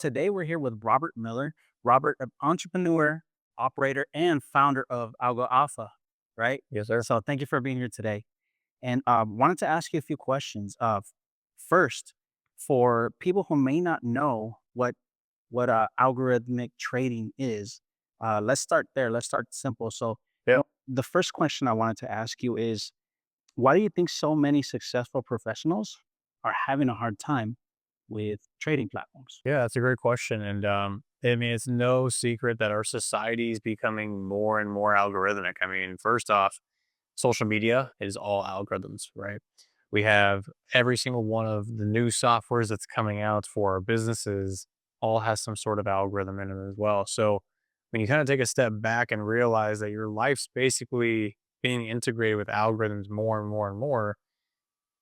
Today we're here with Robert Miller. Robert, an entrepreneur, operator, and founder of Algo Alpha, right? Yes, sir. So thank you for being here today. And wanted to ask you a few questions. First, for people who may not know what algorithmic trading is, let's start there. Let's start simple. So, Yeah. the first question I wanted to ask you is, why do you think so many successful professionals are having a hard time with trading platforms? Yeah, that's a great question. And I mean, it's no secret that our society is becoming more and more algorithmic. I mean, first off, social media is all algorithms, right? We have every single one of the new softwares that's coming out for our businesses all has some sort of algorithm in it as well. So when you kind of take a step back and realize that your life's basically being integrated with algorithms more and more and more,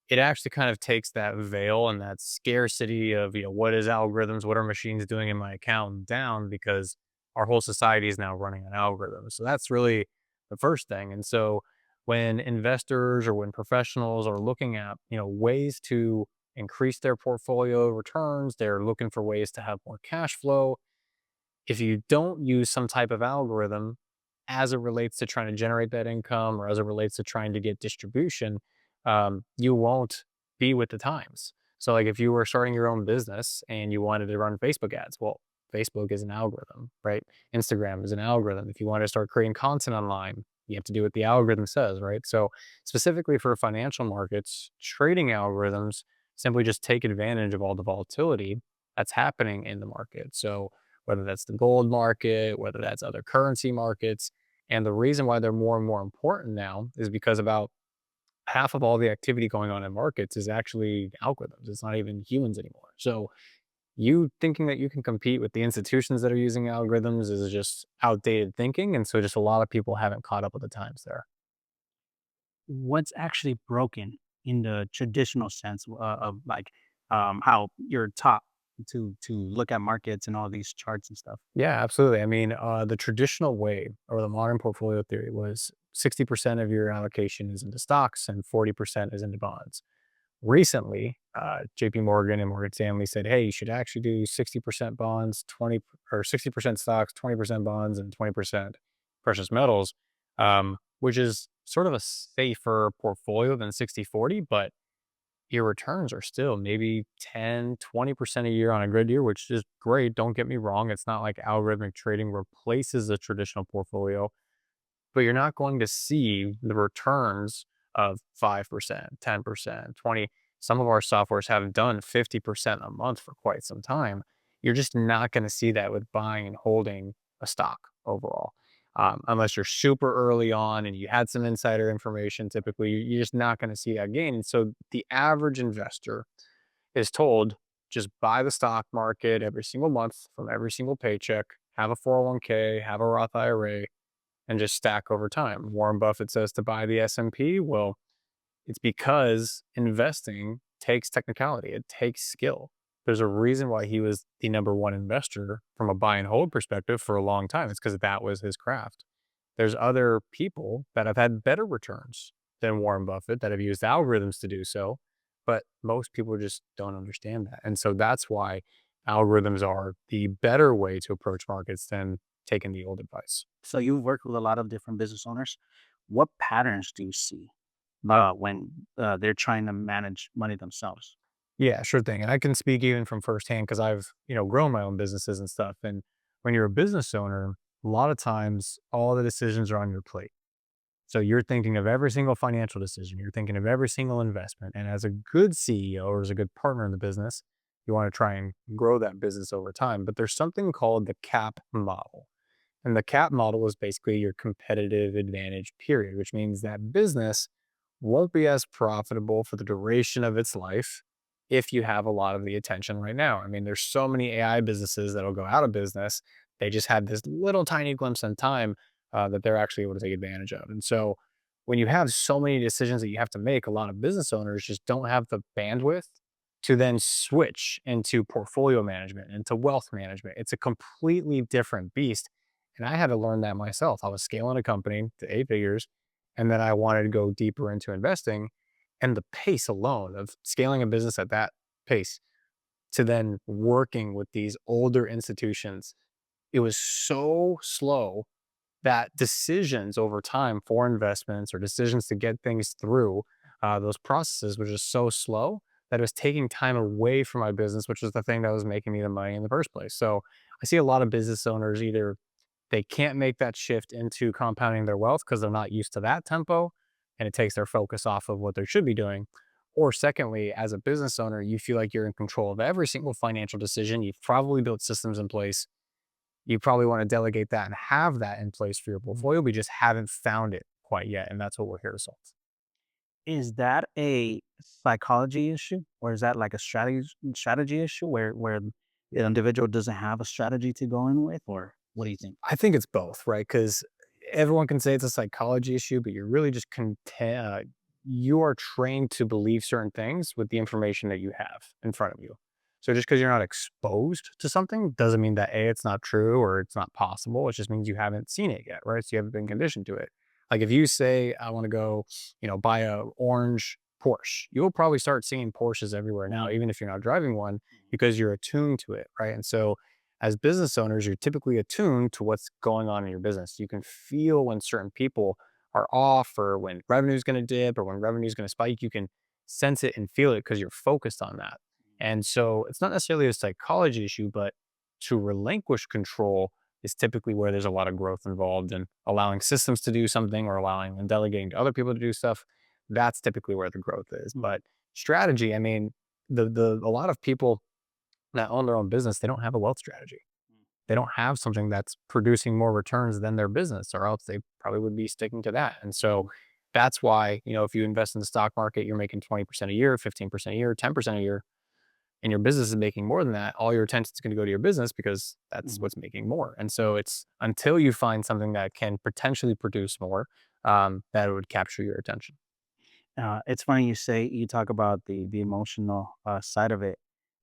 it actually kind of takes that veil and that scarcity of, what is algorithms, what are machines doing in my account down because our whole society is now running on algorithms. So that's really the first thing. And so when investors or when professionals are looking at, ways to increase their portfolio returns, they're looking for ways to have more cash flow. If you don't use some type of algorithm as it relates to trying to generate that income or as it relates to trying to get distribution, you won't be with the times. So, like if you were starting your own business and you wanted to run Facebook ads, well, Facebook is an algorithm, right? Instagram is an algorithm. If you want to start creating content online, you have to do what the algorithm says, right? So, specifically for financial markets, trading algorithms simply just take advantage of all the volatility that's happening in the market. So, whether that's the gold market, whether that's other currency markets. And the reason why they're more and more important now is because about half of all the activity going on in markets is actually algorithms. It's not even humans anymore. So you thinking that you can compete with the institutions that are using algorithms is just outdated thinking. And so just a lot of people haven't caught up with the times there. What's actually broken in the traditional sense of like how you're taught to look at markets and all these charts and stuff? Yeah, absolutely. I mean, the traditional way or the modern portfolio theory was 60% of your allocation is into stocks and 40% is into bonds. Recently, JP Morgan and Morgan Stanley said, hey, you should actually do 60% bonds, 20 or 60% stocks, 20% bonds, and 20% precious metals, which is sort of a safer portfolio than 60/40, but your returns are still maybe 10, 20% a year on a good year, which is great. Don't get me wrong. It's not like algorithmic trading replaces a traditional portfolio, but you're not going to see the returns of 5%, 10%, 20. Some of our softwares have done 50% a month for quite some time. You're just not going to see that with buying and holding a stock overall. Unless you're super early on and you had some insider information, typically you're just not going to see that gain. And so the average investor is told just buy the stock market every single month from every single paycheck, have a 401k, have a Roth IRA, and just stack over time. Warren Buffett says to buy the S&P. Well, it's because investing takes technicality. It takes skill. There's a reason why he was the number one investor from a buy and hold perspective for a long time. It's because that was his craft. There's other people that have had better returns than Warren Buffett that have used algorithms to do so, but most people just don't understand that. And so that's why algorithms are the better way to approach markets than taking the old advice. So you've worked with a lot of different business owners. What patterns do you see when they're trying to manage money themselves? Yeah, sure thing. And I can speak even from firsthand because I've, grown my own businesses and stuff. And when you're a business owner, a lot of times all the decisions are on your plate. So you're thinking of every single financial decision, you're thinking of every single investment. And as a good CEO or as a good partner in the business, you want to try and grow that business over time. But there's something called the cap model. And the cap model is basically your competitive advantage period, which means that business won't be as profitable for the duration of its life if you have a lot of the attention right now. I mean, there's so many AI businesses that'll go out of business. They just had this little tiny glimpse in time that they're actually able to take advantage of. And so when you have so many decisions that you have to make, a lot of business owners just don't have the bandwidth to then switch into portfolio management, into wealth management. It's a completely different beast. And I had to learn that myself. I was scaling a company to 8 figures, and then I wanted to go deeper into investing. And the pace alone of scaling a business at that pace to then working with these older institutions, it was so slow that decisions over time for investments or decisions to get things through those processes were just so slow that it was taking time away from my business, which was the thing that was making me the money in the first place. So I see a lot of business owners either they can't make that shift into compounding their wealth because they're not used to that tempo and it takes their focus off of what they should be doing. Or secondly, as a business owner, you feel like you're in control of every single financial decision. You've probably built systems in place. You probably want to delegate that and have that in place for your Mhm. portfolio, but you just haven't found it quite yet. And that's what we're here to solve. Is that a psychology issue, or is that like a strategy issue where the individual doesn't have a strategy to go in with, or what do you think? I think it's both, right? Because everyone can say it's a psychology issue, but you're really just you are trained to believe certain things with the information that you have in front of you. So just because you're not exposed to something doesn't mean that A, it's not true or it's not possible. It just means you haven't seen it yet, right? So you haven't been conditioned to it. Like if you say, I want to go, buy a orange Porsche, you will probably start seeing Porsches everywhere now, Mm, even if you're not driving one, because you're attuned to it, right? And so as business owners, you're typically attuned to what's going on in your business. You can feel when certain people are off or when revenue is going to dip or when revenue is going to spike. You can sense it and feel it because you're focused on that. And so it's not necessarily a psychology issue, but to relinquish control is typically where there's a lot of growth involved in allowing systems to do something or allowing and delegating to other people to do stuff. That's typically where the growth is. mm, But strategy, I mean, the a lot of people that own their own business, they don't have a wealth strategy. mm, They don't have something that's producing more returns than their business, or else they probably would be sticking to that. And so mhm, that's why, if you invest in the stock market, you're making 20% a year, 15% a year, 10% a year, and your business is making more than that, all your attention is going to go to your business because that's mhm. what's making more. And so it's until you find something that can potentially produce more, that it would capture your attention. It's funny you talk about the emotional side of it.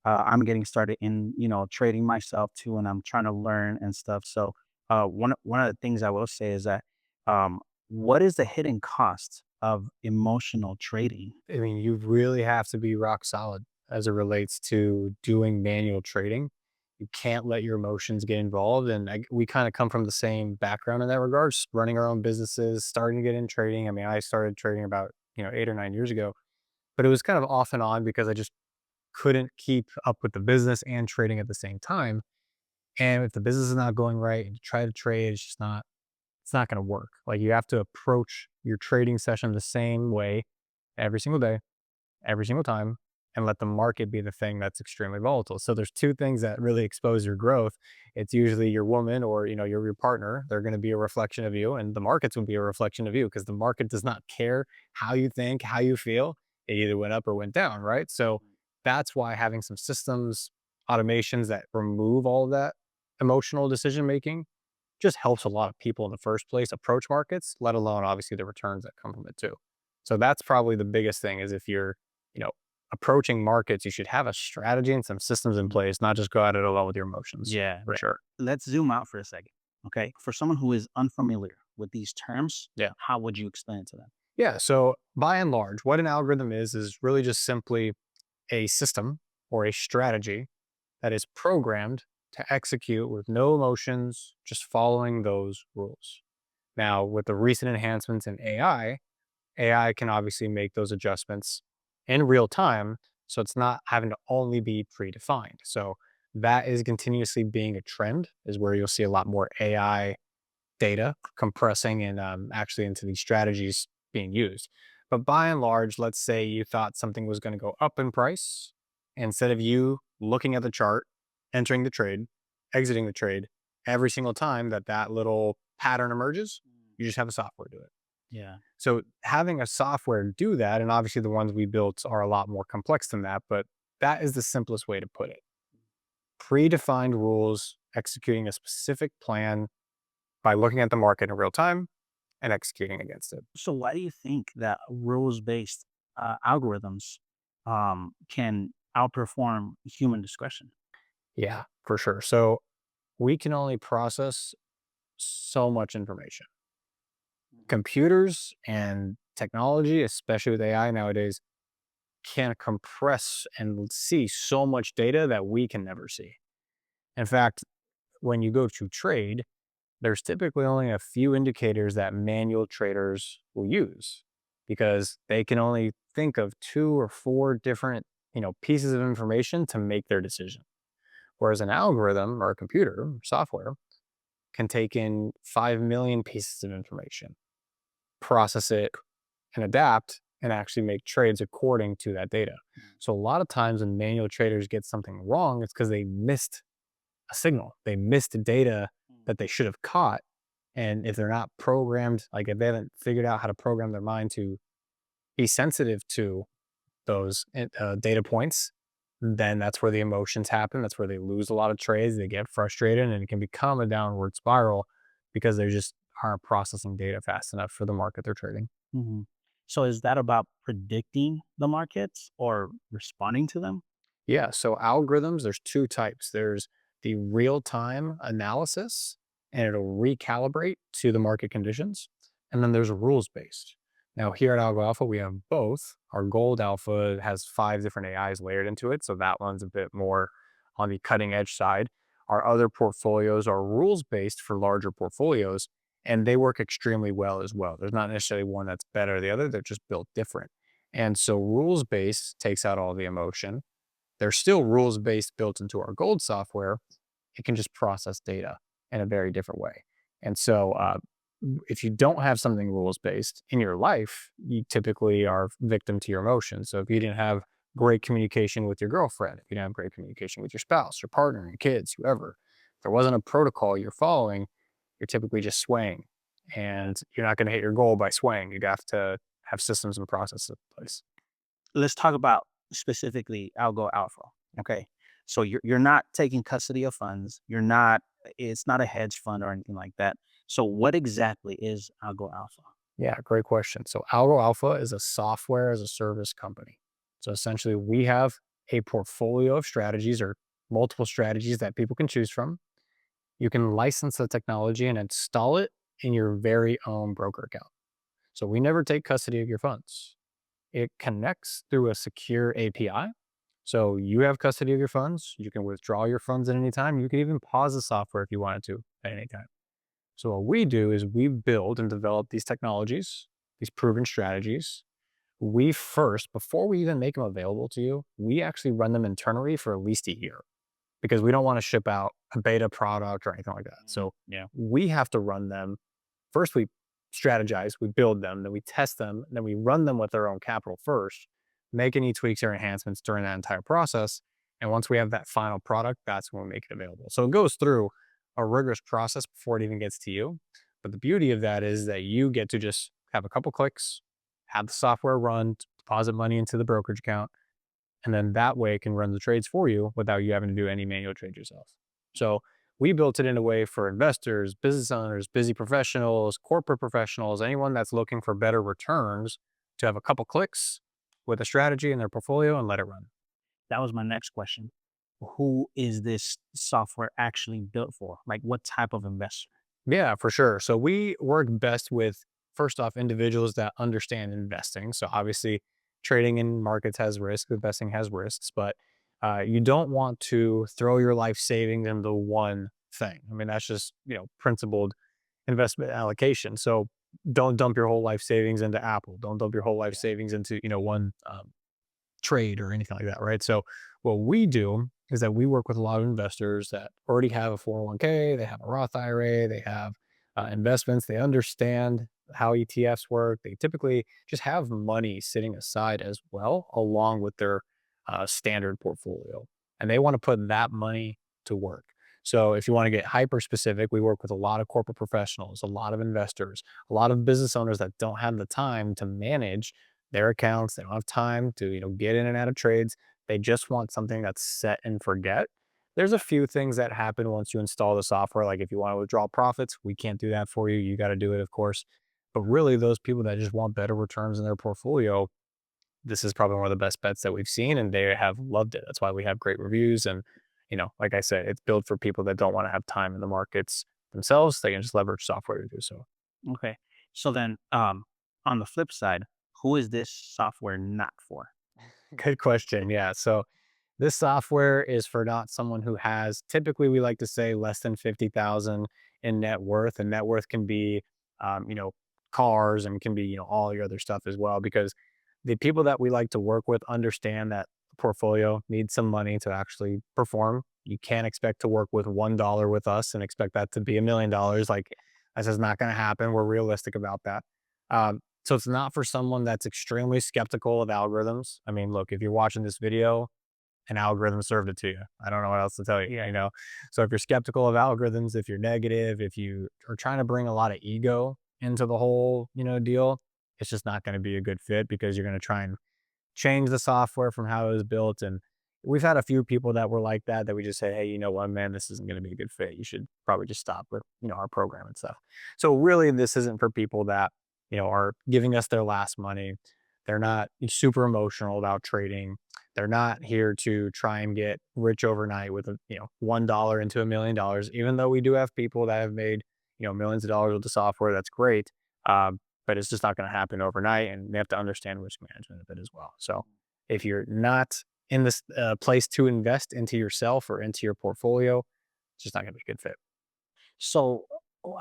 I'm getting started in trading myself too, and I'm trying to learn and stuff. So one of the things I will say is that um, what is the hidden cost of emotional trading? I mean, you really have to be rock solid as it relates to doing manual trading. You can't let your emotions get involved. And we kind of come from the same background in that regards, running our own businesses, starting to get in trading. I mean, I started trading about, 8 or 9 years ago, but it was kind of off and on because I just couldn't keep up with the business and trading at the same time. And if the business is not going right and you try to trade, it's not going to work. Like you have to approach your trading session the same way every single day every single time and let the market be the thing that's extremely volatile. So there's two things that really expose your growth. It's usually your woman or your partner. They're going to be a reflection of you, and the market's going to be a reflection of you because the market does not care how you think, how you feel. It either went up or went down, right? So that's why having some systems, automations that remove all of that emotional decision making just helps a lot of people in the first place approach markets, let alone obviously the returns that come from it too. So that's probably the biggest thing is if you're, you know, approaching markets, you should have a strategy and some systems in Mhm. place, not just go at it alone with your emotions Yeah, for sure. let's zoom out for a second. Okay, for someone who is unfamiliar with these terms, Yeah. how would you explain it to them? Yeah. So by and large, what an algorithm is really just simply a system or a strategy that is programmed to execute with no emotions, just following those rules. Now, with the recent enhancements in AI can obviously make those adjustments in real time. So it's not having to only be predefined. So that is continuously being a trend, is where you'll see a lot more AI data compressing and actually into these strategies being used. But by and large, let's say you thought something was going to go up in price. Instead of you looking at the chart, entering the trade, exiting the trade, every single time that little pattern emerges, Mm. you just have a software do it. Yeah. So having a software do that, and obviously the ones we built are a lot more complex than that, but that is the simplest way to put it. Predefined rules, executing a specific plan by looking at the market in real time and executing against it. So why do you think that rules-based algorithms can outperform human discretion? Yeah, for sure. So we can only process so much information. Mhm. Computers and technology, especially with AI nowadays, can compress and see so much data that we can never see. In fact, when you go to trade, there's typically only a few indicators that manual traders will use because they can only think of 2 or 4 different, pieces of information to make their decision. Whereas an algorithm or a computer or software can take in 5 million pieces of information, process it, and adapt and actually make trades according to that data. So a lot of times when manual traders get something wrong, it's because they missed a signal. They missed data that they should have caught. And if they're not programmed, like if they haven't figured out how to program their mind to be sensitive to those data points, then that's where the emotions happen. That's where they lose a lot of trades. They get frustrated and it can become a downward spiral because they just aren't processing data fast enough for the market they're trading. Hmm. So is that about predicting the markets or responding to them? Yeah. So algorithms, there's 2 types. There's the real time analysis, and it'll recalibrate to the market conditions. And then there's rules based. Now, here at Algo Alpha, we have both. Our Gold Alpha has 5 different AIs layered into it. So that one's a bit more on the cutting edge side. Our other portfolios are rules based for larger portfolios, and they work extremely well as well. There's not necessarily one that's better than the other, they're just built different. And so rules based takes out all the emotion. There's still rules based built into our Gold software. It can just process data in a very different way. And so, if you don't have something rules based in your life, you typically are victim to your emotions. So, if you didn't have great communication with your girlfriend, if you didn't have great communication with your spouse, your partner, your kids, whoever, if there wasn't a protocol you're following, you're typically just swaying. And you're not going to hit your goal by swaying. You have to have systems and processes in place. Let's talk about specifically Algo Alpha. Okay. So you're not taking custody of funds. You're not, it's not a hedge fund or anything like that. So what exactly is Algo Alpha? Yeah, great question. So Algo Alpha is a software as a service company. So essentially, we have a portfolio of strategies or multiple strategies that people can choose from. You can license the technology and install it in your very own broker account. So we never take custody of your funds. It connects through a secure API. So you have custody of your funds. You can withdraw your funds at any time. You can even pause the software if you wanted to at any time. So what we do is we build and develop these technologies, these proven strategies. We first, before we even make them available to you, we actually run them internally for at least a year because we don't want to ship out a beta product or anything like that. So Yeah. we have to run them. First, we strategize, we build them, then we test them, then we run them with our own capital first, make any tweaks or enhancements during that entire process. And once we have that final product, that's when we make it available. So it goes through a rigorous process before it even gets to you. But the beauty of that is that you get to just have a couple clicks, have the software run, deposit money into the brokerage account, and then that way it can run the trades for you without you having to do any manual trades yourself. So we built it in a way for investors, business owners, busy professionals, corporate professionals, anyone that's looking for better returns to have a couple clicks with a strategy in their portfolio and let it run. That was my next question. Who is this software actually built for? Like what type of investor? Yeah, for sure. So we work best with, first off, individuals that understand investing. So obviously, trading in markets has risk, investing has risks, but you don't want to throw your life savings into one thing. I mean, that's just principled investment allocation. So don't dump your whole life savings into Apple. Don't dump your whole life Yeah. savings into one trade or anything like that, right? So what we do is that we work with a lot of investors that already have a 401k, they have a Roth IRA, they have investments, they understand how ETFs work. They typically just have money sitting aside as well, along with their standard portfolio. And they want to put that money to work. So if you want to get hyper specific, we work with a lot of corporate professionals, a lot of investors, a lot of business owners that don't have the time to manage their accounts. They don't have time to, get in and out of trades. They just want something that's set and forget. There's a few things that happen once you install the software. Like if you want to withdraw profits, we can't do that for you. You got to do it, of course. But really, those people that just want better returns in their portfolio, this is probably one of the best bets that we've seen, and they have loved it. That's why we have great reviews. And, like I said, it's built for people that don't want to have time in the markets themselves. They can just leverage software to do so. Okay. So then on the flip side, who is this software not for? Good question. Yeah. So this software is for not someone who has, typically we like to say, less than 50,000 in net worth, and net worth can be, you know, cars, and can be, you know, all your other stuff as well, because the people that we like to work with understand that the portfolio needs some money to actually perform. You can't expect to work with $1 with us and expect that to be $1 million. Like, that's just not going to happen. We're realistic about that. So it's not for someone that's extremely skeptical of algorithms. I mean, look, if you're watching this video, an algorithm served it to you. I don't know what else to tell you, Yeah. you know? So if you're skeptical of algorithms, if you're negative, if you are trying to bring a lot of ego into the whole, you know, deal, it's just not going to be a good fit, because you're going to try and change the software from how it was built. And we've had a few people that were like that, that we just say, hey, you know what, man, this isn't going to be a good fit. You should probably just stop with, you know, our program and stuff. So really, this isn't for people that, you know, are giving us their last money. They're not super emotional about trading. They're not here to try and get rich overnight with a, you know, $1 into $1 million. Even though we do have people that have made, you know, millions of dollars with the software, that's great. But it's just not going to happen overnight, and they have to understand risk management of it as well. So if you're not in this place to invest into yourself or into your portfolio, it's just not going to be a good fit. So,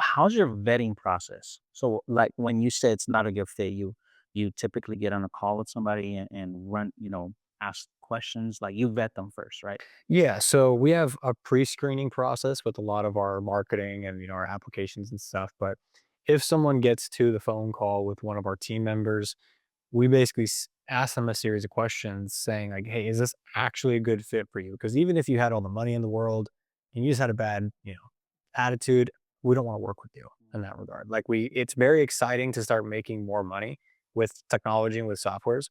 how's your vetting process? So, like when you say it's not a good fit, you typically get on a call with somebody and run, ask questions. Like you vet them first, right? Yeah, so we have a pre-screening process with a lot of our marketing and, you know, our applications and stuff. But if someone gets to the phone call with one of our team members, we basically ask them a series of questions saying like, hey, is this actually a good fit for you? Because even if you had all the money in the world and you just had a bad, you know, attitude, we don't want to work with you in that regard. Like, it's very exciting to start making more money with technology and with softwares,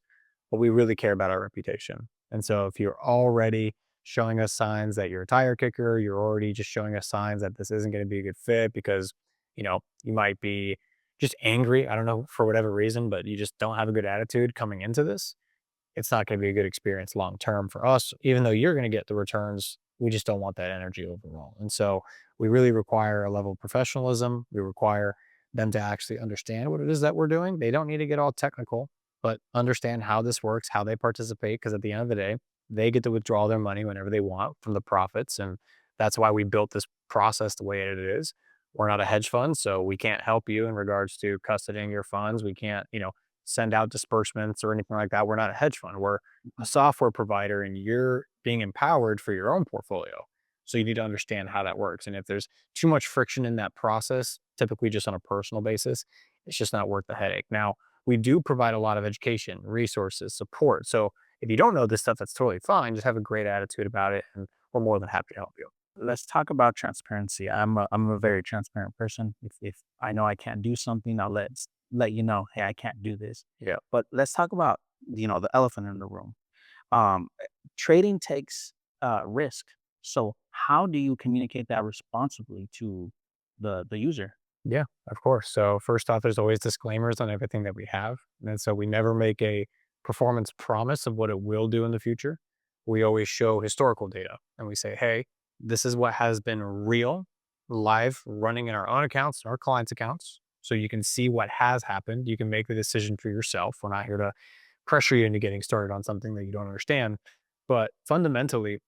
but we really care about our reputation. And so if you're already showing us signs that you're a tire kicker, you're already just showing us signs that this isn't going to be a good fit because, you know, you might be just angry, I don't know, for whatever reason, but you just don't have a good attitude coming into this, it's not going to be a good experience long term for us. Even though you're going to get the returns, we just don't want that energy overall. And so we really require a level of professionalism. We require them to actually understand what it is that we're doing. They don't need to get all technical, but understand how this works, how they participate, because at the end of the day, they get to withdraw their money whenever they want from the profits. And that's why we built this process the way it is. We're not a hedge fund, so we can't help you in regards to custodying your funds. We can't, you know, send out disbursements or anything like that. We're not a hedge fund. We're a Mhm. software provider, and you're being empowered for your own portfolio. So you need to understand how that works. And if there's too much friction in that process, typically just on a personal basis, it's just not worth the headache. Now, we do provide a lot of education, resources, support. So if you don't know this stuff, that's totally fine. Just have a great attitude about it, and we're more than happy to help you. Let's talk about transparency. I'm a very transparent person. If I know I can't do something, I'll let you know, hey, I can't do this. Yeah. But let's talk about the elephant in the room. Trading takes risk. So how do you communicate that responsibly to the user? Yeah, of course. So first off, there's always disclaimers on everything that we have. And so we never make a performance promise of what it will do in the future. We always show historical data, and we say, hey, this is what has been real, live, running in our own accounts, our clients' accounts. So you can see what has happened. You can make the decision for yourself. We're not here to pressure you into getting started on something that you don't understand. But fundamentally,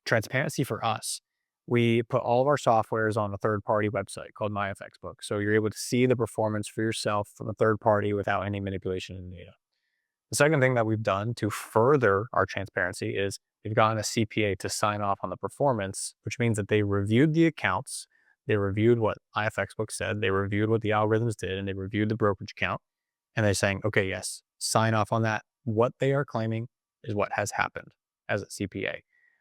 transparency for us, we put all of our softwares on a third party website called MyFXBook. So you're able to see the performance for yourself from a third party without any manipulation in the data. The second thing that we've done to further our transparency is we've gotten a CPA to sign off on the performance, which means that they reviewed the accounts, they reviewed what IFXbook said, they reviewed what the algorithms did, and they reviewed the brokerage account. And they're saying, okay, yes, sign off on that. What they are claiming is what has happened as a CPA.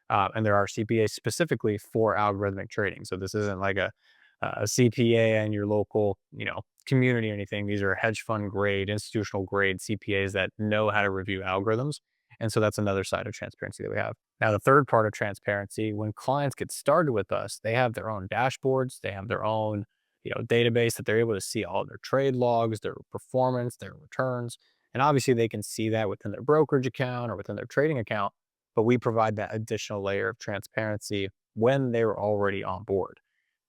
And there are CPAs specifically for algorithmic trading. So this isn't like a CPA in your local, you know, community or anything. These are hedge fund grade, institutional grade CPAs that know how to review algorithms. And so that's another side of transparency that we have. Now, the third part of transparency, when clients get started with us, they have their own dashboards, they have their own, you know, database that they're able to see all their trade logs, their performance, their returns. And obviously they can see that within their brokerage account or within their trading account, but we provide that additional layer of transparency when they're already on board.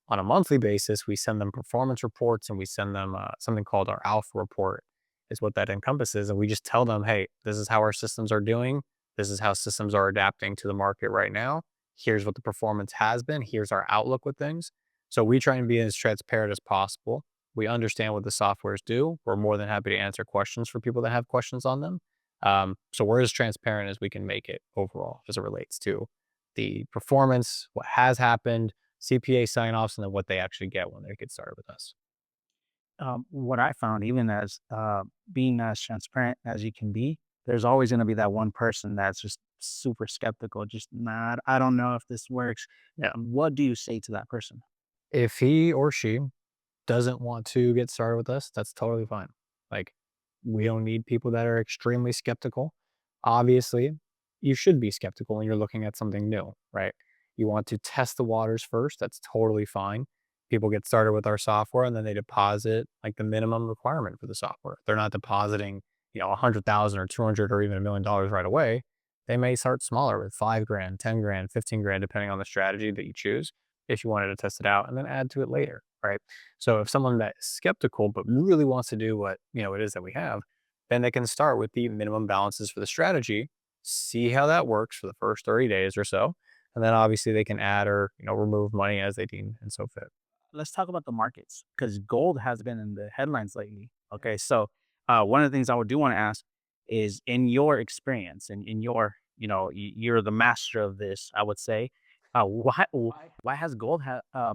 On a monthly basis, we send them performance reports, and we send them something called our alpha report. is what that encompasses. And we just tell them, hey, this is how our systems are doing. This is how systems are adapting to the market right now. Here's what the performance has been. Here's our outlook with things. So we try and be as transparent as possible. We understand what the softwares do. We're more than happy to answer questions for people that have questions on them. So we're as transparent as we can make it overall as it relates to the performance, what has happened, CPA sign-offs, and then what they actually get when they get started with us. What I found, even as being as transparent as you can be, there's always going to be that one person that's just super skeptical. Just nah, I don't know if this works. Yeah. What do you say to that person? If he or she doesn't want to get started with us, that's totally fine. Like, we don't need people that are extremely skeptical. Obviously, you should be skeptical when you're looking at something new, right? You want to test the waters first. That's totally fine. People get started with our software and then they deposit like the minimum requirement for the software. They're not depositing, 100,000 or 200 or even $1 million right away. They may start smaller with 5 grand, 10 grand, 15 grand, depending on the strategy that you choose if you wanted to test it out and then add to it later, right? So if someone that is skeptical but really wants to do what it is that we have, then they can start with the minimum balances for the strategy, see how that works for the first 30 days or so, and then obviously they can add or remove money as they deem and so fit. Let's talk about the markets because gold has been in the headlines lately. Okay, so one of the things I would do want to ask is, in your experience and in your, you're the master of this, I would say, why has gold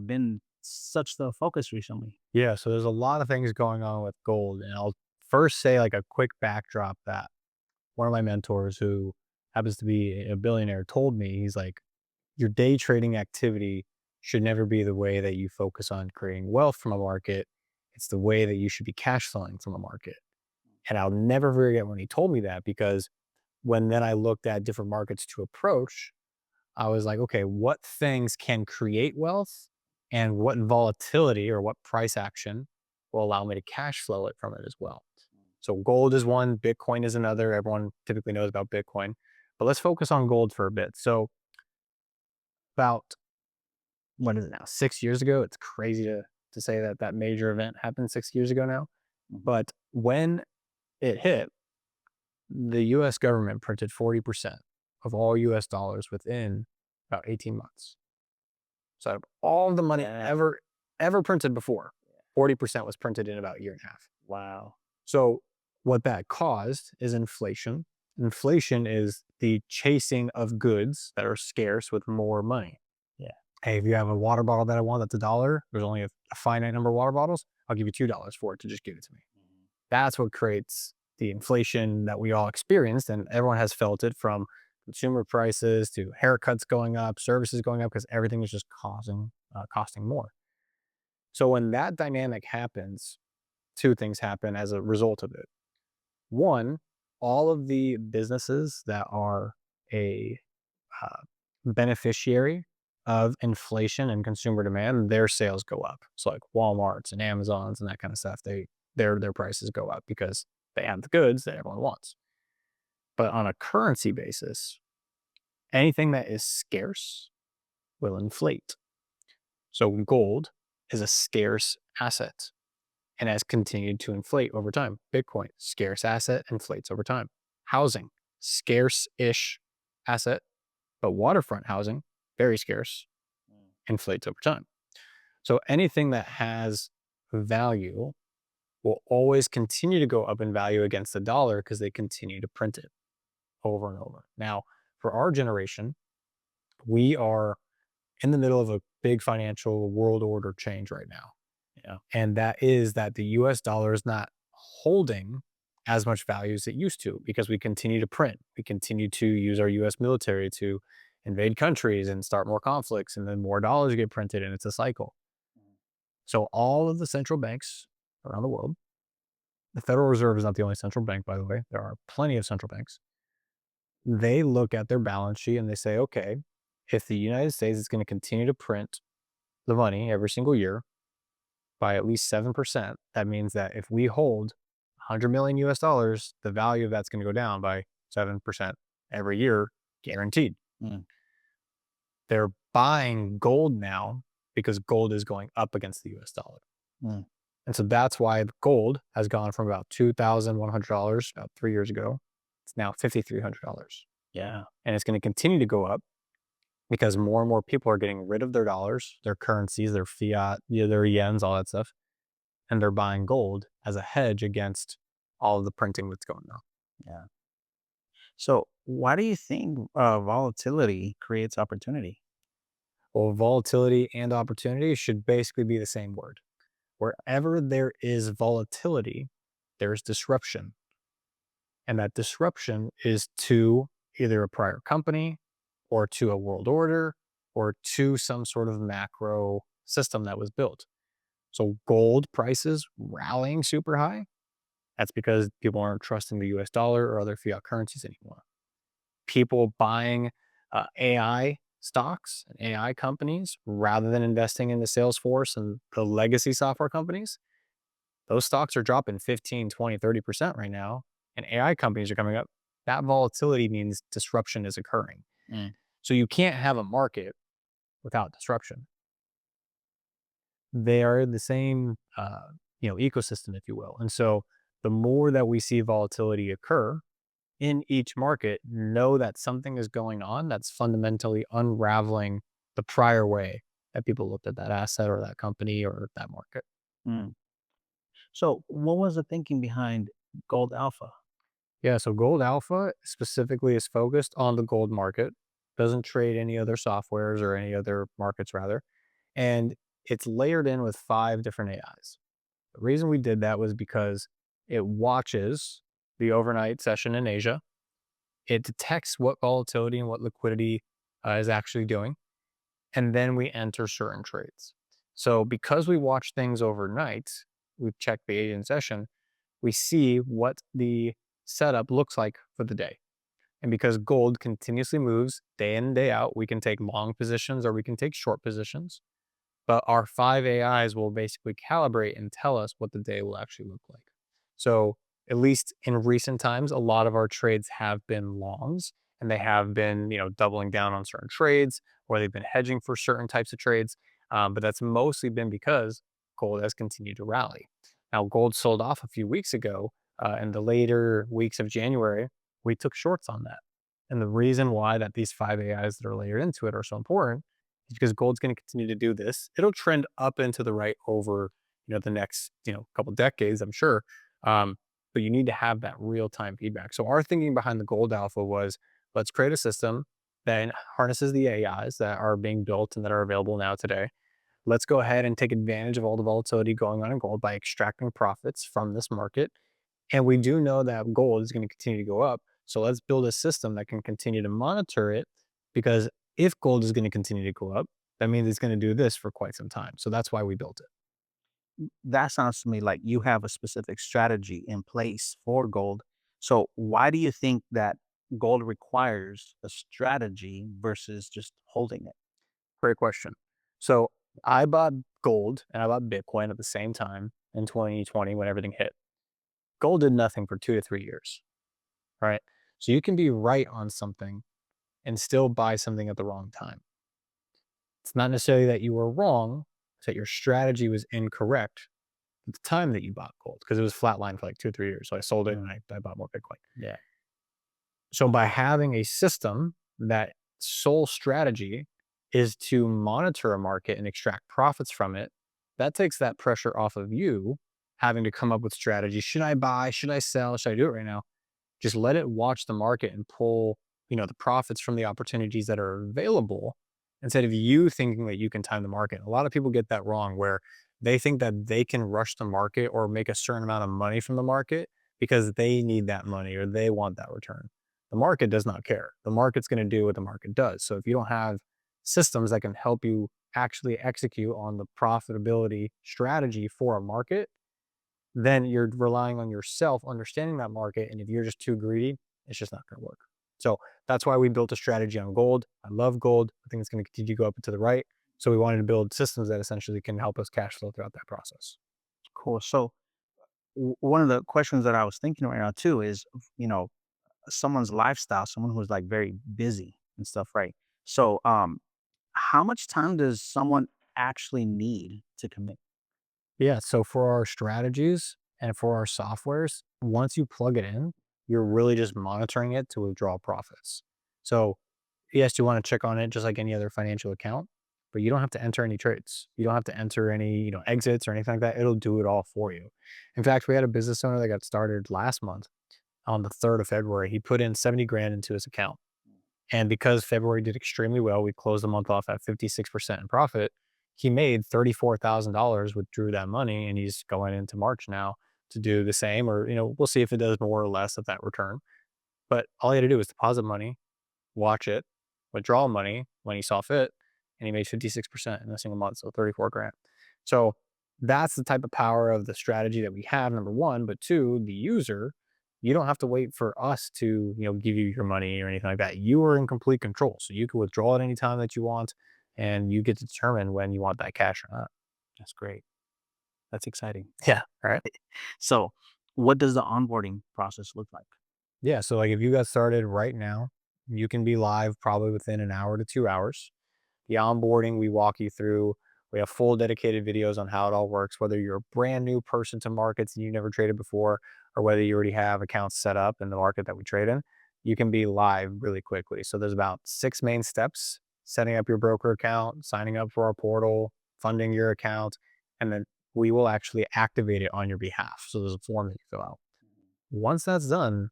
been such the focus recently? Yeah, so there's a lot of things going on with gold, and I'll first say like a quick backdrop that one of my mentors who happens to be a billionaire told me. He's like, your day trading activity should never be the way that you focus on creating wealth from a market. It's the way that you should be cash flowing from a market. And I'll never forget when he told me that, because when then I looked at different markets to approach, I was like, okay, what things can create wealth and what volatility or what price action will allow me to cash flow it from it as well. So gold is one, Bitcoin is another. Everyone typically knows about Bitcoin, but let's focus on gold for a bit. So about, what is it now, 6 years ago? It's crazy to say that that major event happened 6 years ago now. Mhm. But when it hit, the US government printed 40% of all US dollars within about 18 months. So out of all the money Yeah. ever printed before, 40% was printed in about a year and a half. Wow. So what that caused is inflation. Inflation is the chasing of goods that are scarce with more money. Yeah. Hey, if you have a water bottle that I want that's $1, there's only a finite number of water bottles, I'll give you $2 for it to just give it to me. Mhm. That's what creates the inflation that we all experienced, and everyone has felt it, from consumer prices to haircuts going up, services going up, because everything is just costing more. So when that dynamic happens, two things happen as a result of it. One, all of the businesses that are a uh, beneficiary of inflation and consumer demand, their sales go up. So like Walmart's and Amazon's and that kind of stuff, their prices go up because they have the goods that everyone wants. But on a currency basis, anything that is scarce will inflate. So gold is a scarce asset and has continued to inflate over time. Bitcoin, scarce asset, inflates over time. Housing, scarce-ish asset, but waterfront housing, very scarce, Mm. inflates over time. So anything that has value will always continue to go up in value against the dollar because they continue to print it over and over. Now, for our generation, we are in the middle of a big financial world order change right now. Yeah. And that is that the US dollar is not holding as much value as it used to because we continue to print. We continue to use our US military to invade countries and start more conflicts, and then more dollars get printed, and it's a cycle. Mhm. So all of the central banks around the world, the Federal Reserve is not the only central bank, by the way. There are plenty of central banks. They look at their balance sheet and they say, okay, if the United States is going to continue to print the money every single year by at least 7%, that means that if we hold 100 million US dollars, the value of that's going to go down by 7% every year, guaranteed. Mm. They're buying gold now because gold is going up against the US dollar. Mm. And so that's why the gold has gone from about $2,100 about 3 years ago. It's now $5,300. Yeah. And it's going to continue to go up because more and more people are getting rid of their dollars, their currencies, their fiat, their yens, all that stuff. And they're buying gold as a hedge against all of the printing that's going on. Yeah. So why do you think volatility creates opportunity? Well, volatility and opportunity should basically be the same word. Wherever there is volatility, there's disruption. And that disruption is to either a prior company or to a world order or to some sort of macro system that was built. So gold prices rallying super high, that's because people aren't trusting the US dollar or other fiat currencies anymore. People buying AI stocks and AI companies rather than investing in the Salesforce and the legacy software companies, those stocks are dropping 15, 20, 30% right now, and AI companies are coming up. That volatility means disruption is occurring. Mm. So you can't have a market without disruption. They are in the same, ecosystem, if you will. And so the more that we see volatility occur in each market, know that something is going on that's fundamentally unraveling the prior way that people looked at that asset or that company or that market. Mm. So what was the thinking behind gold alpha? Yeah, so Gold Alpha specifically is focused on the gold market, doesn't trade any other softwares or any other markets rather, and it's layered in with 5 different AIs. The reason we did that was because it watches the overnight session in Asia. It detects what volatility and what liquidity is actually doing, and then we enter certain trades. So because we watch things overnight, we check the Asian session, we see what the setup looks like for the day. And because gold continuously moves day in and day out, we can take long positions or we can take short positions. But our 5 AIs will basically calibrate and tell us what the day will actually look like. So, at least in recent times, a lot of our trades have been longs and they have been, doubling down on certain trades or they've been hedging for certain types of trades. But that's mostly been because gold has continued to rally. Now, gold sold off a few weeks ago. In the later weeks of January, we took shorts on that. And the reason why that these 5 AIs that are layered into it are so important because gold's going to continue to do this. It'll trend up into the right over, the next, couple decades, I'm sure. But you need to have that real time feedback. So our thinking behind the gold alpha was let's create a system that harnesses the AIs that are being built and that are available now today. Let's go ahead and take advantage of all the volatility going on in gold by extracting profits from this market. And we do know that gold is going to continue to go up. So let's build a system that can continue to monitor it because if gold is going to continue to go up, that means it's going to do this for quite some time. So that's why we built it. That sounds to me like you have a specific strategy in place for gold. So why do you think that gold requires a strategy versus just holding it? Great question. So I bought gold and I bought Bitcoin at the same time in 2020 when everything hit. Gold did nothing for 2 to 3 years, right? So you can be right on something and still buy something at the wrong time. It's not necessarily that you were wrong, it's that your strategy was incorrect at the time that you bought gold because it was flatlined for like 2 or 3 years. So I sold it and I bought more Bitcoin. Yeah. So by having a system that sole strategy is to monitor a market and extract profits from it, that takes that pressure off of you having to come up with strategy. Should I buy? Should I sell? Should I do it right now? Just let it watch the market and pull, the profits from the opportunities that are available instead of you thinking that you can time the market. A lot of people get that wrong where they think that they can rush the market or make a certain amount of money from the market because they need that money or they want that return. The market does not care. The market's going to do what the market does. So if you don't have systems that can help you actually execute on the profitability strategy for a market, then you're relying on yourself understanding that market. And if you're just too greedy, it's just not going to work. So that's why we built a strategy on gold. I love gold. I think it's going to continue to go up and to the right. So we wanted to build systems that essentially can help us cash flow throughout that process. Cool. So one of the questions that I was thinking right now too is, you know, someone's lifestyle, someone who's like very busy and stuff, right? So, how much time does someone actually need to commit? Yeah. So for our strategies and for our softwares, once you plug it in, you're really just monitoring it to withdraw profits. So yes, you want to check on it just like any other financial account, but you don't have to enter any trades. You don't have to enter any, exits or anything like that. It'll do it all for you. In fact, we had a business owner that got started last month on the 3rd of February. He put in 70 grand into his account. And because February did extremely well, we closed the month off at 56% in profit. He made $34,000, withdrew that money, and he's going into March now to do the same. Or, we'll see if it does more or less of that return. But all he had to do was deposit money, watch it, withdraw money when he saw fit, and he made 56% in a single month, so 34 grand. So that's the type of power of the strategy that we have, number one. But two, the user, you don't have to wait for us to, give you your money or anything like that. You are in complete control. So you can withdraw at any time that you want, and you get to determine when you want that cash or not. That's great. That's exciting. Yeah. All right. So, what does the onboarding process look like? Yeah. So like if you got started right now, you can be live probably within an hour to 2 hours. The onboarding we walk you through. We have full dedicated videos on how it all works, whether you're a brand new person to markets and you never traded before, or whether you already have accounts set up in the market that we trade in, you can be live really quickly. So there's about 6 main steps: setting up your broker account, signing up for our portal, funding your account, and then we will actually activate it on your behalf. So there's a form that you fill out. Once that's done,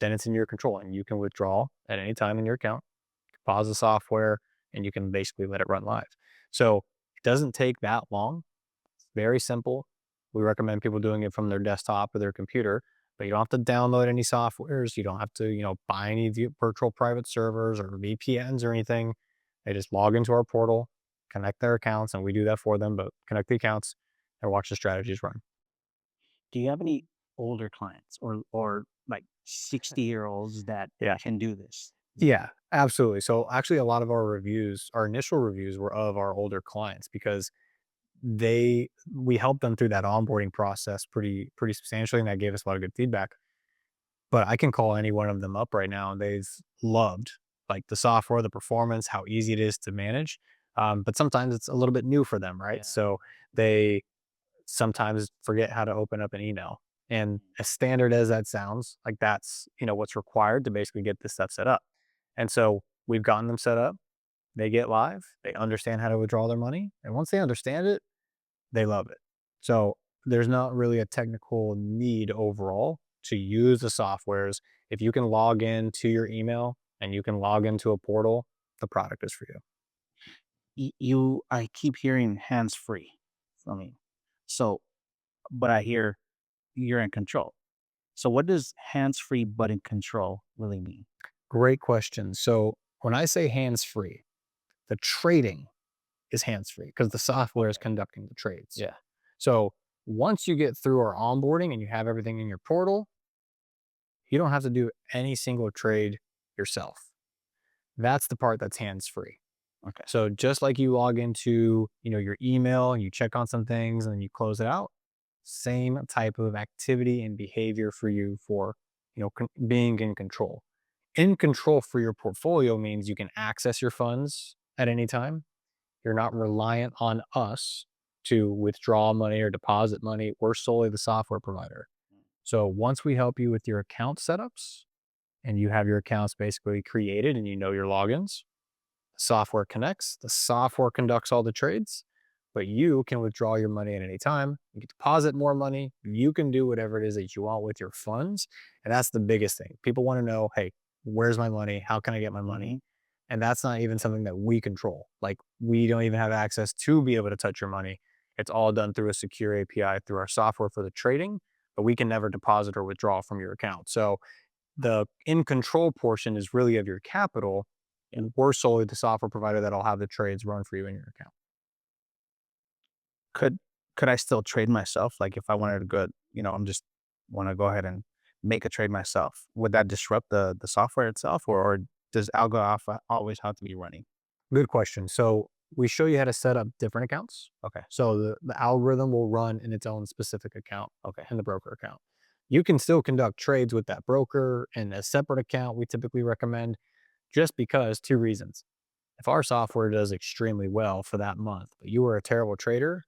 then it's in your control and you can withdraw at any time in your account, pause the software, and you can basically let it run live. So it doesn't take that long. It's very simple. We recommend people doing it from their desktop or their computer, but you don't have to download any softwares. You don't have to, buy any virtual private servers or VPNs or anything. They just log into our portal, connect their accounts, and we do that for them, but connect the accounts and watch the strategies run. Do you have any older clients or like 60-year-olds that Yeah. can do this? Yeah, absolutely. So actually a lot of our reviews, our initial reviews were of our older clients because we helped them through that onboarding process pretty substantially, and that gave us a lot of good feedback. But I can call any one of them up right now and they've loved like the software, the performance, how easy it is to manage. But sometimes it's a little bit new for them, right? Yeah. So they sometimes forget how to open up an email. And as standard as that sounds, like that's, what's required to basically get this stuff set up. And so we've gotten them set up, they get live, they understand how to withdraw their money. And once they understand it, they love it. So there's not really a technical need overall to use the softwares. If you can log in to your email and you can log into a portal, the product is for you. I keep hearing hands free from you. So, but I hear you're in control. So, what does hands free but in control really mean? Great question. So when I say hands free, the trading is hands free because the software is Okay. conducting the trades. Yeah. So once you get through our onboarding and you have everything in your portal, you don't have to do any single trade yourself. That's the part that's hands free. Okay. So just like you log into, your email and you check on some things and then you close it out, same type of activity and behavior for you for, being in control. In control for your portfolio means you can access your funds at any time. You're not reliant on us to withdraw money or deposit money. We're solely the software provider. So once we help you with your account setups and you have your accounts basically created and you know your logins, the software connects, the software conducts all the trades, but you can withdraw your money at any time. You can deposit more money. You can do whatever it is that you want with your funds. And that's the biggest thing. People want to know, hey, where's my money? How can I get my money? Mhm. And that's not even something that we control. Like we don't even have access to be able to touch your money. It's all done through a secure API through our software for the trading, but we can never deposit or withdraw from your account. So the in control portion is really of your capital, Yeah. and we're solely the software provider that'll have the trades run for you in your account. Could could I still trade myself? Like if I wanted to go, I'm just want to go ahead and make a trade myself. Would that disrupt the software itself, or does Algo Alpha always have to be running? Good question. So we show you how to set up different accounts. Okay. So the algorithm will run in its own specific account Okay. in the broker account. You can still conduct trades with that broker in a separate account. We typically recommend just because two reasons. If our software does extremely well for that month, but you were a terrible trader,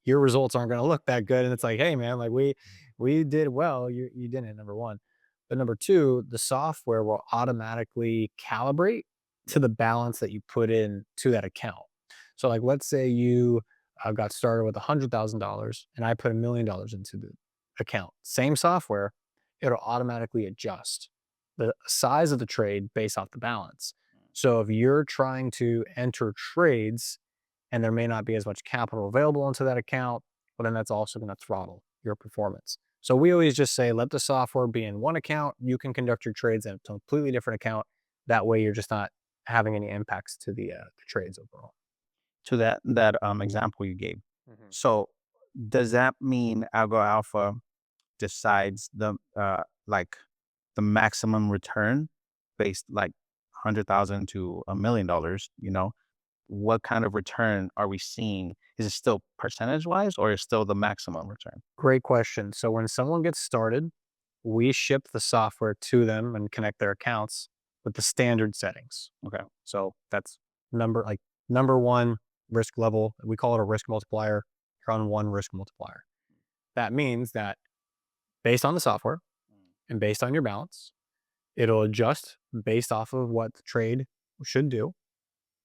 your results aren't going to look that good. And it's like, hey man, like we did well, you didn't. Number one, but number two, the software will automatically calibrate to the balance that you put in to that account. So like, let's say you got started with $100,000 and I put $1 million into the account. Same software, it'll automatically adjust the size of the trade based off the balance. So if you're trying to enter trades and there may not be as much capital available into that account, well, then that's also going to throttle your performance. So we always just say, let the software be in one account. You can conduct your trades in a completely different account. That way you're just not having any impacts to the trades overall. To that example you gave. Mhm. So does that mean Algo Alpha decides like the maximum return based like 100,000 to $1 million, what kind of return are we seeing? Is it still percentage wise or is still the maximum return? Great question. So when someone gets started, we ship the software to them and connect their accounts with the standard settings. Okay. So that's number one risk level. We call it a risk multiplier. You're on one risk multiplier. That means that based on the software and based on your balance, it'll adjust based off of what the trade should do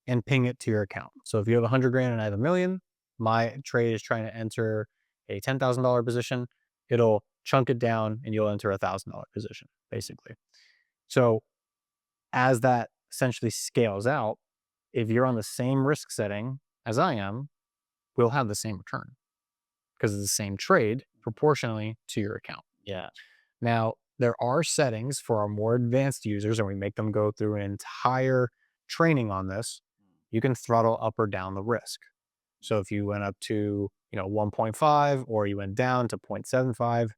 and ping it to your account. So if you have 100 grand and I have a million, my trade is trying to enter a $10,000 position. It'll chunk it down and you'll enter $1,000 position, basically. So as that essentially scales out, if you're on the same risk setting as I am, we'll have the same return because it's the same trade proportionally to your account. Yeah. Now, there are settings for our more advanced users, and we make them go through an entire training on this. You can throttle up or down the risk. So if you went up to, 1.5 or you went down to 0.75,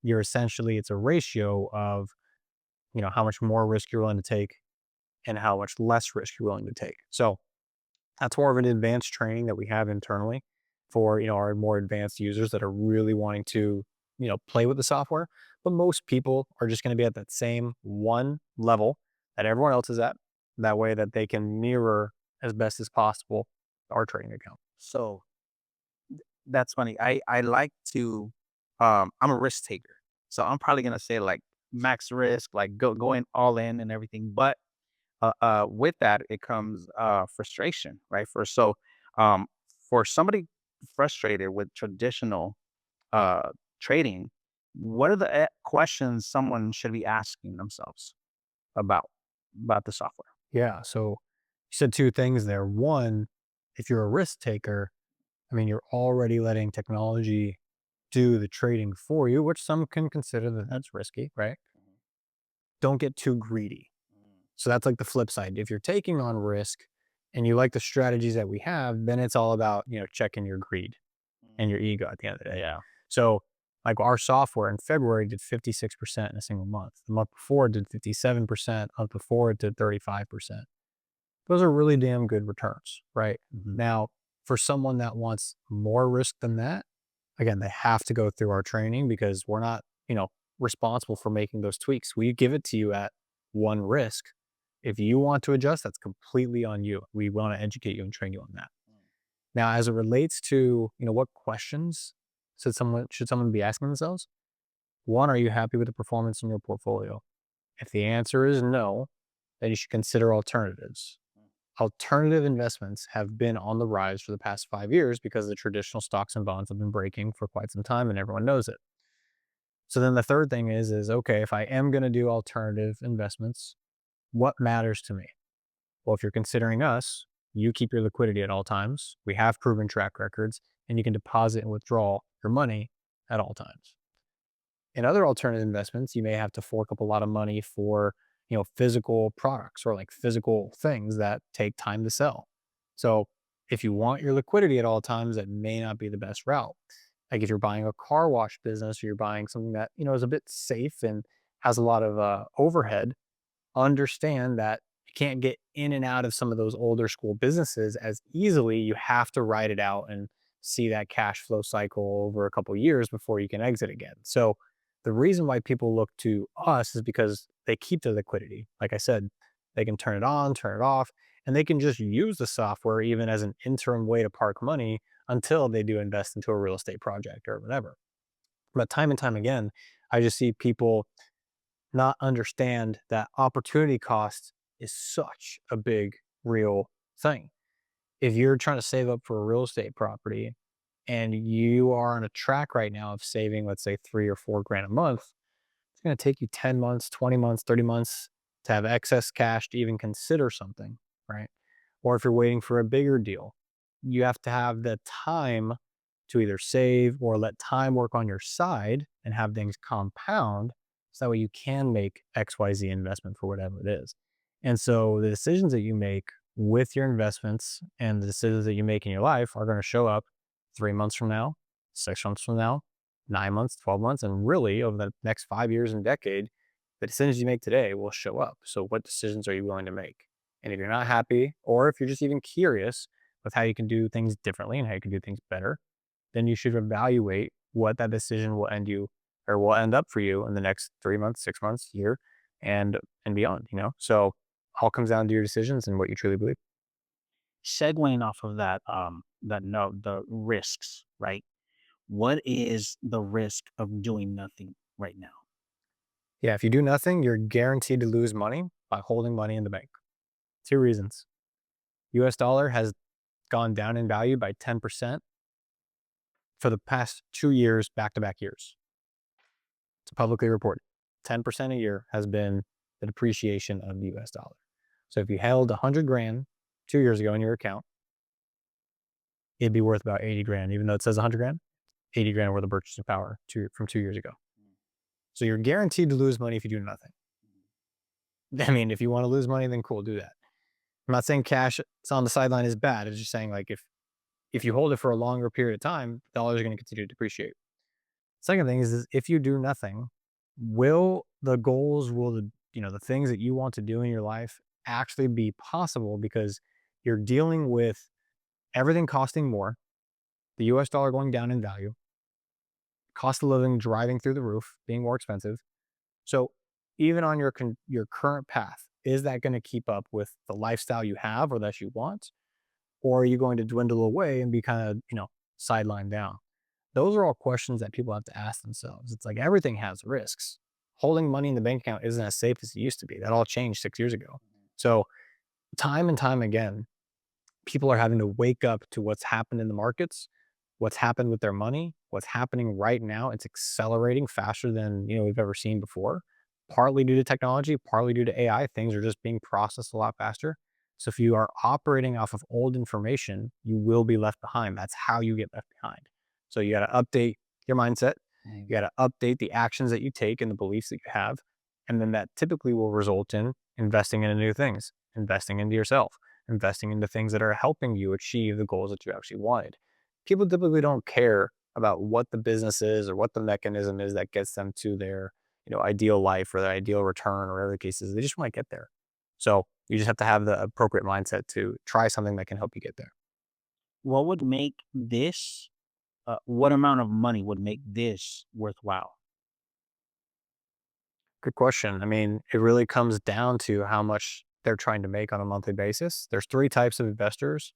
you're essentially, it's a ratio of, how much more risk you're willing to take and how much less risk you're willing to take. So that's more of an advanced training that we have internally for, our more advanced users that are really wanting to, play with the software. But most people are just going to be at that same one level that everyone else is at. That way that they can mirror as best as possible our trading account. So that's funny. I like to I'm a risk taker. So I'm probably gonna say like max risk, like going all in and everything. But with that, it comes frustration, right? Um, for somebody frustrated with traditional uh, trading, what are the questions someone should be asking themselves about the software? Yeah. So you said two things there. One, if you're a risk taker, I mean, you're already letting technology do the trading for you, which some can consider that that's risky, right? Don't get too greedy. So that's like the flip side. If you're taking on risk and you like the strategies that we have, then it's all about, checking your greed and your ego at the end of the day. Yeah. So like our software in February did 56% in a single month. The month before it did 57%, month before it did 35%. Those are really damn good returns, right? Mhm. Now, for someone that wants more risk than that, again, they have to go through our training because we're not, responsible for making those tweaks. We give it to you at one risk. If you want to adjust, that's completely on you. We want to educate you and train you on that. Now, as it relates to, what questions should someone be asking themselves? One, are you happy with the performance in your portfolio? If the answer is no, then you should consider alternatives. Alternative investments have been on the rise for the past 5 years because the traditional stocks and bonds have been breaking for quite some time and everyone knows it. So then the third thing is okay, if I am going to do alternative investments, what matters to me? Well, if you're considering us, you keep your liquidity at all times. We have proven track records and you can deposit and withdraw your money at all times. In other alternative investments, you may have to fork up a lot of money for, physical products or like physical things that take time to sell. So if you want your liquidity at all times, that may not be the best route. Like if you're buying a car wash business or you're buying something that, is a bit safe and has a lot of overhead, understand that you can't get in and out of some of those older school businesses as easily. You have to ride it out and see that cash flow cycle over a couple of years before you can exit again. So the reason why people look to us is because they keep their liquidity. Like I said, they can turn it on, turn it off. And they can just use the software even as an interim way to park money until they do invest into a real estate project or whatever. But time and time again, I just see people not understand that opportunity cost is such a big real thing. If you're trying to save up for a real estate property and you are on a track right now of saving, let's say 3 or 4 grand a month, it's going to take you 10 months, 20 months, 30 months to have excess cash to even consider something, right? Or if you're waiting for a bigger deal, you have to have the time to either save or let time work on your side and have things compound. So that way you can make XYZ investment for whatever it is. And so the decisions that you make with your investments and the decisions that you make in your life are going to show up 3 months from now, 6 months from now, 9 months, 12 months, and really over the next 5 years and decade, the decisions you make today will show up. So what decisions are you willing to make? And if you're not happy, or if you're just even curious with how you can do things differently and how you can do things better, then you should evaluate what that decision will end you or will end up for you in the next 3 months, 6 months, year, and beyond, you know? So all comes down to your decisions and what you truly believe. Segueing off of that, that note, the risks, right? What is the risk of doing nothing right now? Yeah, if you do nothing, you're guaranteed to lose money by holding money in the bank. Two reasons. US dollar has gone down in value by 10% for the past 2 years, back to back years. It's publicly reported. 10% a year has been the depreciation of the US dollar. So if you held 100 grand 2 years ago in your account, it'd be worth about 80 grand, even though it says 100 grand, 80 grand worth of purchasing power from 2 years ago. So you're guaranteed to lose money if you do nothing. I mean, if you want to lose money, then cool, do that. I'm not saying cash it's on the sideline is bad. It's just saying like if you hold it for a longer period of time, dollars are going to continue to depreciate. Second thing is if you do nothing, will the goals, will the things that you want to do in your life actually be possible because you're dealing with everything costing more, the US dollar going down in value, cost of living driving through the roof, being more expensive. So even on your current path, is that going to keep up with the lifestyle you have or that you want? Or are you going to dwindle away and be kind of, sidelined down? Those are all questions that people have to ask themselves. It's like everything has risks. Holding money in the bank account isn't as safe as it used to be. That all changed 6 years ago. So, time and time again, people are having to wake up to what's happened in the markets, what's happened with their money, what's happening right now. It's accelerating faster than we've ever seen before. Partly due to technology, partly due to AI. Things are just being processed a lot faster. So if you are operating off of old information, you will be left behind. That's how you get left behind. So you got to update your mindset. You got to update the actions that you take and the beliefs that you have. And then that typically will result in investing into new things, investing into yourself, investing into things that are helping you achieve the goals that you actually wanted. People typically don't care about what the business is or what the mechanism is that gets them to their, ideal life or their ideal return or whatever the case is. They just want to get there. So you just have to have the appropriate mindset to try something that can help you get there. What would make this, what amount of money would make this worthwhile? Good question. I mean, it really comes down to how much they're trying to make on a monthly basis. There's three types of investors.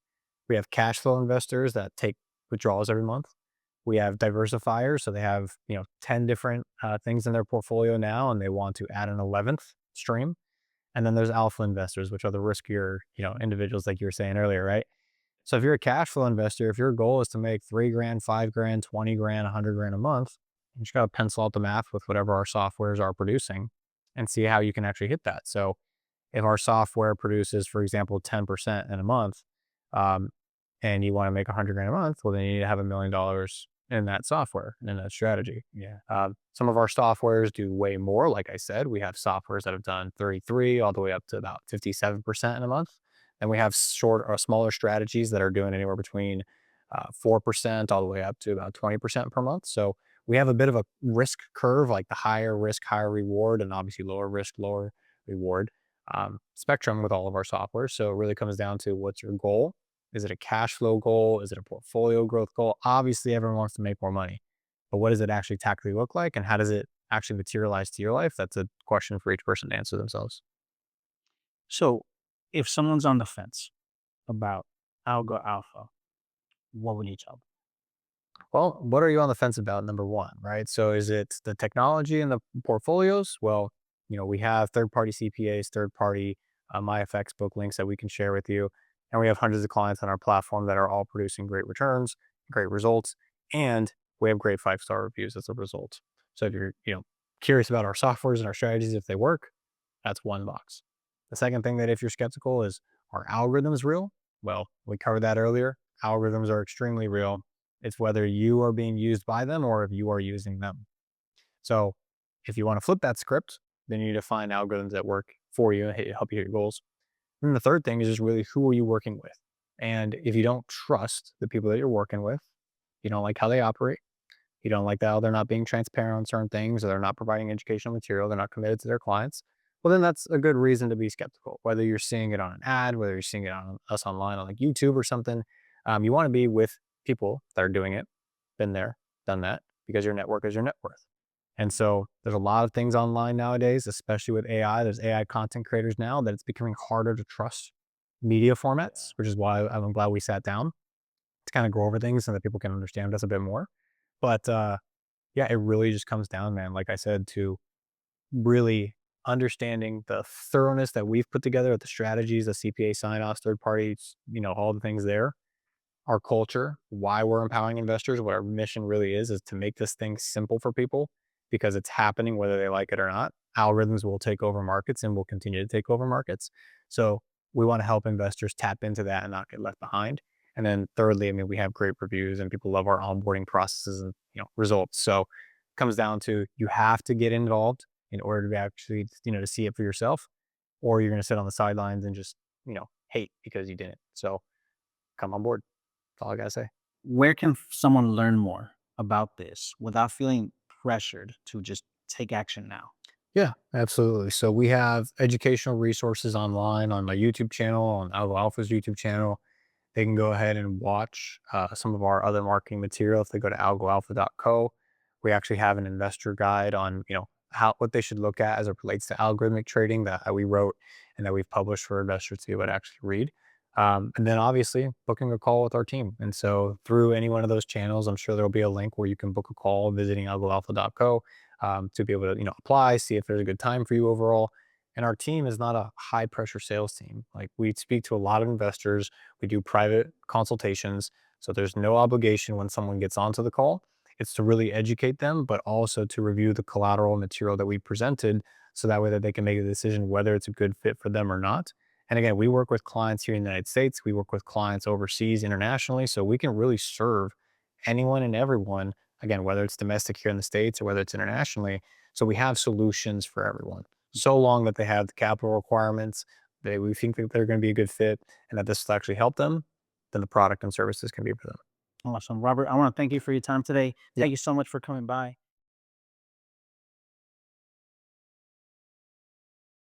We have cash flow investors that take withdrawals every month. We have diversifiers, so they have 10 different things in their portfolio now, and they want to add an 11th stream. And then there's alpha investors, which are the riskier individuals, like you were saying earlier, right? So if you're a cash flow investor, if your goal is to make 3 grand, 5 grand, 20 grand, 100 grand a month, you just got to pencil out the math with whatever our softwares are producing and see how you can actually hit that. So if our software produces, for example, 10% in a month, um, and you want to make 100 grand a month, well, then you need to have $1 million in that software and in that strategy. Yeah. Some of our softwares do way more. Like I said, we have softwares that have done 33 all the way up to about 57% in a month. And we have short or smaller strategies that are doing anywhere between 4% all the way up to about 20% per month. So we have a bit of a risk curve, like the higher risk, higher reward, and obviously lower risk, lower reward spectrum with all of our software. So it really comes down to what's your goal. Is it a cash flow goal? Is it a portfolio growth goal? Obviously, everyone wants to make more money, but what does it actually tactically look like? And how does it actually materialize to your life? That's a question for each person to answer themselves. So if someone's on the fence about Algo Alpha, what would you tell them? Well, what are you on the fence about? Number one, right? So is it the technology and the portfolios? Well, we have third-party CPAs, third-party MyFX book links that we can share with you, and we have hundreds of clients on our platform that are all producing great returns, great results, and we have great five-star reviews as a result. So if you're, curious about our softwares and our strategies, if they work, that's one box. The second thing that if you're skeptical is, are algorithms real? Well, we covered that earlier. Algorithms are extremely real. It's whether you are being used by them or if you are using them. So if you want to flip that script, then you need to find algorithms that work for you and help you hit your goals. And the third thing is just really, who are you working with? And if you don't trust the people that you're working with, you don't like how they operate, you don't like how they're not being transparent on certain things, or they're not providing educational material, they're not committed to their clients, well, then that's a good reason to be skeptical. Whether you're seeing it on an ad, whether you're seeing it on us online on like YouTube or something, you want to be with people that are doing it, been there, done that, because your network is your net worth. And so there's a lot of things online nowadays, especially with AI. There's AI content creators now that it's becoming harder to trust media formats, which is why I'm glad we sat down to kind of go over things so that people can understand us a bit more. But yeah, it really just comes down, man, like I said, to really understanding the thoroughness that we've put together, the strategies, the CPA sign-offs, third parties, all the things there, our culture, why we're empowering investors, what our mission really is to make this thing simple for people because it's happening whether they like it or not. Algorithms will take over markets and will continue to take over markets. So we want to help investors tap into that and not get left behind. And then thirdly, I mean, we have great reviews and people love our onboarding processes and results. So it comes down to, you have to get involved in order to actually, to see it for yourself, or you're going to sit on the sidelines and just, hate because you didn't. So come on board. That's all I gotta say. Where can someone learn more about this without feeling pressured to just take action now? Yeah, absolutely. So we have educational resources online on my YouTube channel, on Algo Alpha's YouTube channel. They can go ahead and watch some of our other marketing material if they go to algoalpha.co. We actually have an investor guide on, how what they should look at as it relates to algorithmic trading that we wrote and that we've published for investors to be able to actually read. And then obviously booking a call with our team. And so through any one of those channels, I'm sure there'll be a link where you can book a call visiting algoalpha.co to be able to, apply, see if there's a good time for you overall. And our team is not a high pressure sales team. Like, we speak to a lot of investors. We do private consultations. So there's no obligation when someone gets onto the call. It's to really educate them, but also to review the collateral material that we presented so that way that they can make a decision whether it's a good fit for them or not. And again, we work with clients here in the United States. We work with clients overseas, internationally. So we can really serve anyone and everyone, again, whether it's domestic here in the States or whether it's internationally. So we have solutions for everyone, so long that they have the capital requirements, we think that they're going to be a good fit, and that this will actually help them, then the product and services can be for them. Awesome. Robert, I want to thank you for your time today. Yeah. Thank you so much for coming by.